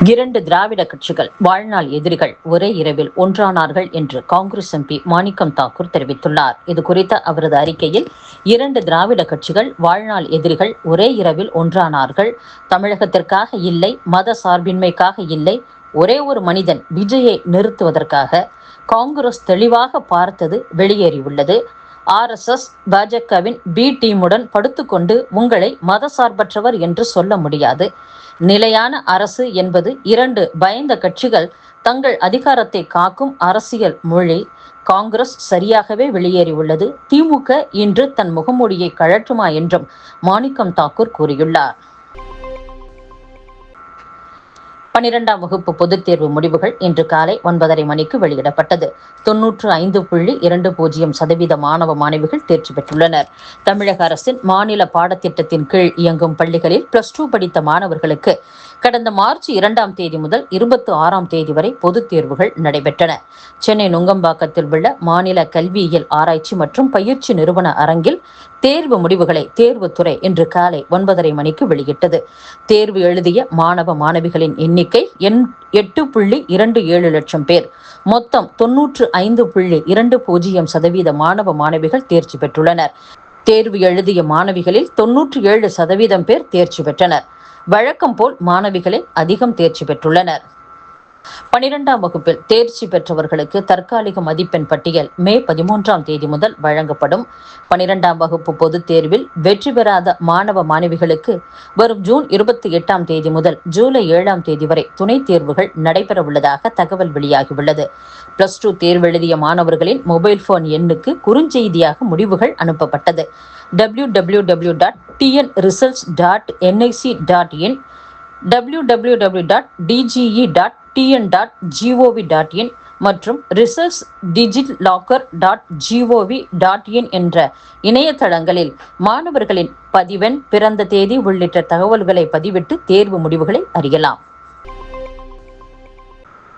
இரண்டு திராவிட கட்சிகள் வாழ்நாள் எதிரிகள் ஒரே இரவில் ஒன்றானார்கள் என்று காங்கிரஸ் எம்பி மாணிக்கம் தாக்கூர் தெரிவித்துள்ளார். இதுகுறித்த அவரது அறிக்கையில், இரண்டு திராவிட கட்சிகள் வாழ்நாள் எதிரிகள் ஒரே இரவில் ஒன்றானார்கள். தமிழகத்திற்காக இல்லை, மத சார்பின்மைக்காக இல்லை, ஒரே ஒரு மனிதன் விஜயை நிறுத்துவதற்காக காங்கிரஸ் தெளிவாக பார்த்தது வெளியேறியுள்ளது. RSS பாஜகவின் பி டீமுடன் படுத்துக்கொண்டு உங்களை மதசார்பற்றவர் என்று சொல்ல முடியாது. நிலையான அரசு என்பது இரண்டு பயந்த கட்சிகள் தங்கள் அதிகாரத்தை காக்கும் அரசியல் மொழி. காங்கிரஸ் சரியாகவே வெளியேறியுள்ளது. திமுக இன்று தன் முகமூடியை கழற்றுமா என்றும் மாணிக்கம் தாக்கூர் கூறியுள்ளார். 12ஆம் வகுப்பு பொதுத் தேர்வு முடிவுகள் இன்று காலை 9:30 மணிக்கு வெளியிடப்பட்டது. 95.20% மாணவ மாணவிகள் தேர்ச்சி பெற்றுள்ளனர். தமிழக அரசின் மாநில பாடத்திட்டத்தின் கீழ் இயங்கும் பள்ளிகளில் +2 படித்த மாணவர்களுக்கு கடந்த மார்ச் 2ஆம் தேதி முதல் 26ஆம் தேதி வரை பொதுத் தேர்வுகள் நடைபெற்றன. சென்னை நுங்கம்பாக்கத்தில் உள்ள மாநில கல்வியியல் ஆராய்ச்சி மற்றும் பயிற்சி நிறுவன அரங்கில் தேர்வு முடிவுகளை தேர்வுத்துறை இன்று காலை 9:30 மணிக்கு வெளியிட்டது. தேர்வு எழுதிய மாணவ மாணவிகளின் எண்ணிக்கை 8.27 லட்சம் பேர். மொத்தம் 95.20% மாணவ மாணவிகள் தேர்ச்சி பெற்றுள்ளனர். தேர்வு எழுதிய மாணவிகளில் 97% பேர் தேர்ச்சி பெற்றனர். வழக்கம் போல் மாணவிகளே அதிகம் தேர்ச்சி பெற்றுள்ளனர். 12ஆம் வகுப்பில் தேர்ச்சி பெற்றவர்களுக்கு தற்காலிக மதிப்பெண் பட்டியல் மே 13ஆம் தேதி முதல் வழங்கப்படும். 12ஆம் வகுப்பு பொதுத் தேர்வில் வெற்றி பெறாத மாணவ மாணவிகளுக்கு வரும் ஜூன் 28ஆம் தேதி முதல் ஜூலை 7ஆம் தேதி வரை துணைத் தேர்வுகள் நடைபெறவுள்ளதாக தகவல் வெளியாகியுள்ளது. +2 தேர்வெழுதிய மாணவர்களின் மொபைல் போன் எண்ணுக்கு குறுஞ்செய்தியாக முடிவுகள் அனுப்பப்பட்டது. www.tnresults.nic.in, www.dge.tn.gov.in மற்றும் resultsdigitlocker.gov.in என்ற இணையதளங்களில் மாணவர்களின் பதிவெண், பிறந்த தேதி உள்ளிட்ட தகவல்களை பதிவிட்டு தேர்வு முடிவுகளை அறியலாம்.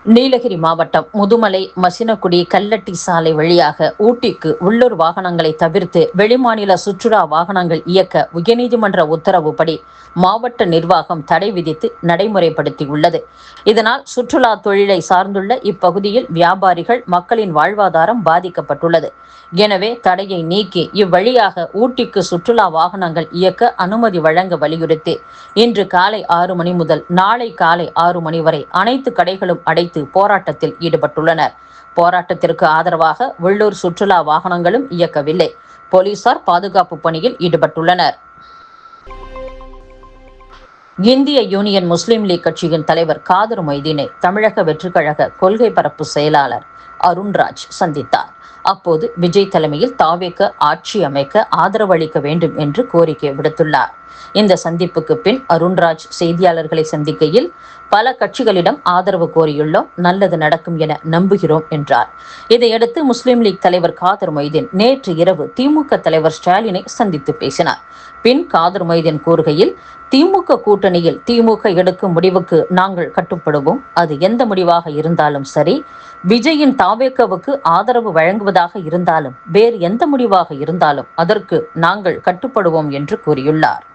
நீலகிரி மாவட்டம் முதுமலை மசினகுடி கல்லட்டி சாலை வழியாக ஊட்டிக்கு உள்ளூர் வாகனங்களை தவிர்த்து வெளிமாநில சுற்றுலா வாகனங்கள் இயக்க உயர்நீதிமன்ற உத்தரவுப்படி மாவட்ட நிர்வாகம் தடை விதித்து நடைமுறைப்படுத்தியுள்ளது. இதனால் சுற்றுலா தொழிலை சார்ந்துள்ள இப்பகுதியில் வியாபாரிகள், மக்களின் வாழ்வாதாரம் பாதிக்கப்பட்டுள்ளது. எனவே தடையை நீக்கி இவ்வழியாக ஊட்டிக்கு சுற்றுலா வாகனங்கள் இயக்க அனுமதி வழங்க வலியுறுத்தி இன்று காலை 6 மணி முதல் நாளை காலை 6 மணி வரை அனைத்து கடைகளும் அடைத்து போராட்டத்தில் ஈடுபட்டுள்ளனர். போராட்டத்திற்கு ஆதரவாக உள்ளூர் சுற்றுலா வாகனங்களும் இயக்கவில்லை. போலீசார் பாதுகாப்பு பணியில் ஈடுபட்டுள்ளனர். இந்திய யூனியன் முஸ்லிம் லீக் கட்சியின் தலைவர் காதர் மொய்தீனை தமிழக வெற்றிக் கழக கொள்கை பரப்பு செயலாளர் அருண்ராஜ் சந்தித்தார். அப்போது விஜய் தலைமையில் தாவேக ஆட்சி அமைக்க ஆதரவு அளிக்க வேண்டும் என்று கோரிக்கை விடுத்துள்ளார். இந்த சந்திப்புக்கு பின் அருண்ராஜ் செய்தியாளர்களை சந்திக்கையில், பல கட்சிகளிடம் ஆதரவு கோரியுள்ளோம், நல்லது நடக்கும் என நம்புகிறோம் என்றார். இதையடுத்து முஸ்லிம் லீக் தலைவர் காதர் மொய்தீன் நேற்று இரவு திமுக தலைவர் ஸ்டாலினை சந்தித்து பேசினார். பின் காதர் மொய்தீன் கூறுகையில், திமுக கூட்டணியில் திமுக எடுக்கும் முடிவுக்கு நாங்கள் கட்டுப்படுவோம். அது எந்த முடிவாக இருந்தாலும் சரி, விஜயின் தாவேகவுக்கு ஆதரவு வழங்குவதாக இருந்தாலும் வேறு எந்த முடிவாக இருந்தாலும் அதற்கு நாங்கள் கட்டுப்படுவோம் என்று கூறியுள்ளார்.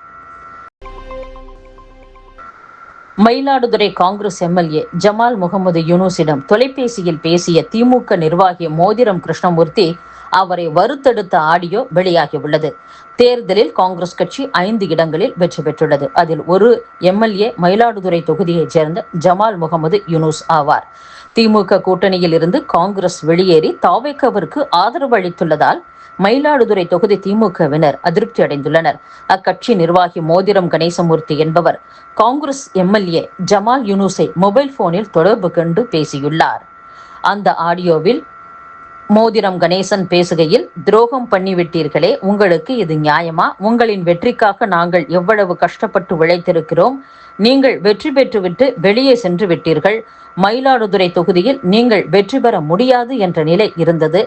மயிலாடுதுறை காங்கிரஸ் MLA ஜமால் முகமது யூனுஸிடம் தொலைபேசியில் பேசிய திமுக நிர்வாகி மோதிரம் கிருஷ்ணமூர்த்தி அவரை வறுத்தெடுத்த ஆடியோ வெளியாகியுள்ளது. தேர்தலில் காங்கிரஸ் கட்சி 5 இடங்களில் வெற்றி பெற்றுள்ளது. அதில் ஒரு MLA மயிலாடுதுறை தொகுதியைச் சேர்ந்த ஜமால் முகமது யூனுஸ் ஆவார். திமுக கூட்டணியில் இருந்து காங்கிரஸ் வெளியேறி தாவேகவிற்கு ஆதரவு அளித்துள்ளதால் மயிலாடுதுறை தொகுதி திமுகவினர் அதிருப்தி அடைந்துள்ளனர். அக்கட்சி நிர்வாகி மோதிரம் கணேசமூர்த்தி என்பவர் காங்கிரஸ் MLA ஜமால் யூனுஸை மொபைல் போனில் தொடர்பு கொண்டு பேசியுள்ளார். அந்த ஆடியோவில் மோதிரம் கணேசன் பேசுகையில், துரோகம் பண்ணிவிட்டீர்களே, உங்களுக்கு இது நியாயமா? உங்களின் வெற்றிக்காக நாங்கள் எவ்வளவு கஷ்டப்பட்டு உழைத்திருக்கிறோம். நீங்கள் வெற்றி பெற்றுவிட்டு வெளியே சென்று விட்டீர்கள். மயிலாடுதுறை தொகுதியில் நீங்கள் வெற்றி பெற முடியாது என்ற நிலை இருந்தது.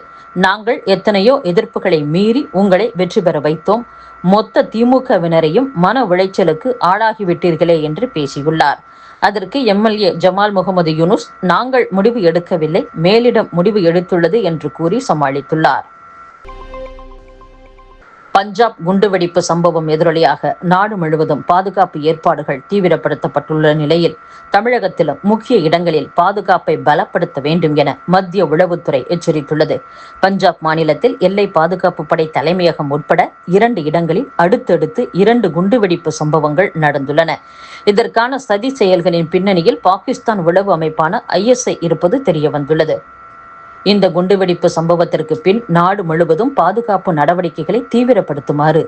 நாங்கள் எத்தனையோ எதிர்ப்புகளை மீறி உங்களை வெற்றி பெற வைத்தோம். மொத்த திமுகவினரையும் மன உளைச்சலுக்கு ஆளாகிவிட்டீர்களே என்று பேசியுள்ளார். அதற்கு MLA ஜமால் முகமது யூனுஸ், நாங்கள் முடிவு எடுக்கவில்லை, மேலிடம் முடிவு எடுத்துள்ளது என்று கூறி சமாளித்துள்ளார். பஞ்சாப் குண்டுவெடிப்பு சம்பவம் எதிரொலியாக நாடு முழுவதும் பாதுகாப்பு ஏற்பாடுகள் தீவிரப்படுத்தப்பட்டுள்ள நிலையில் தமிழகத்திலும் முக்கிய இடங்களில் பாதுகாப்பை பலப்படுத்த வேண்டும் என மத்திய உளவுத்துறை எச்சரித்துள்ளது. பஞ்சாப் மாநிலத்தில் எல்லை பாதுகாப்பு படை தலைமையகம் உட்பட 2 இடங்களில் அடுத்தடுத்து 2 குண்டுவெடிப்பு சம்பவங்கள் நடந்துள்ளன. இதற்கான சதி செயல்களின் பின்னணியில் பாகிஸ்தான் உளவு அமைப்பான ISI இருப்பது தெரியவந்துள்ளது. இந்த குண்டுவெடிப்பு சம்பவத்திற்கு பின் நாடு முழுவதும் பாதுகாப்பு நடவடிக்கைகளை தீவிரப்படுத்துமாறு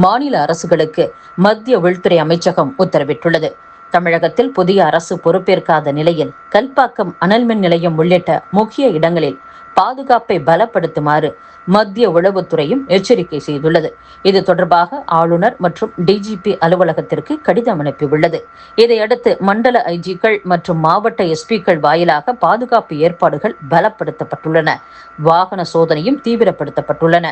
மாநில அரசுகளுக்கு மத்திய உள்துறை அமைச்சகம் உத்தரவிட்டுள்ளது. தமிழகத்தில் புதிய அரசு பொறுப்பேற்காத நிலையில் கல்பாக்கம் அனல்மின் நிலையம் உள்ளிட்ட முக்கிய இடங்களில் பாதுகாப்பை பலப்படுத்துமாறு மத்திய உளவுத்துறையும் எச்சரிக்கை செய்துள்ளது. இது தொடர்பாக ஆளுநர் மற்றும் DGP அலுவலகத்திற்கு கடிதம் அனுப்பியுள்ளது. இதையடுத்து மண்டல IGக்கள் மற்றும் மாவட்ட SPக்கள் வாயிலாக பாதுகாப்பு ஏற்பாடுகள் பலப்படுத்தப்பட்டுள்ளன. வாகன சோதனையும் தீவிரப்படுத்தப்பட்டுள்ளன.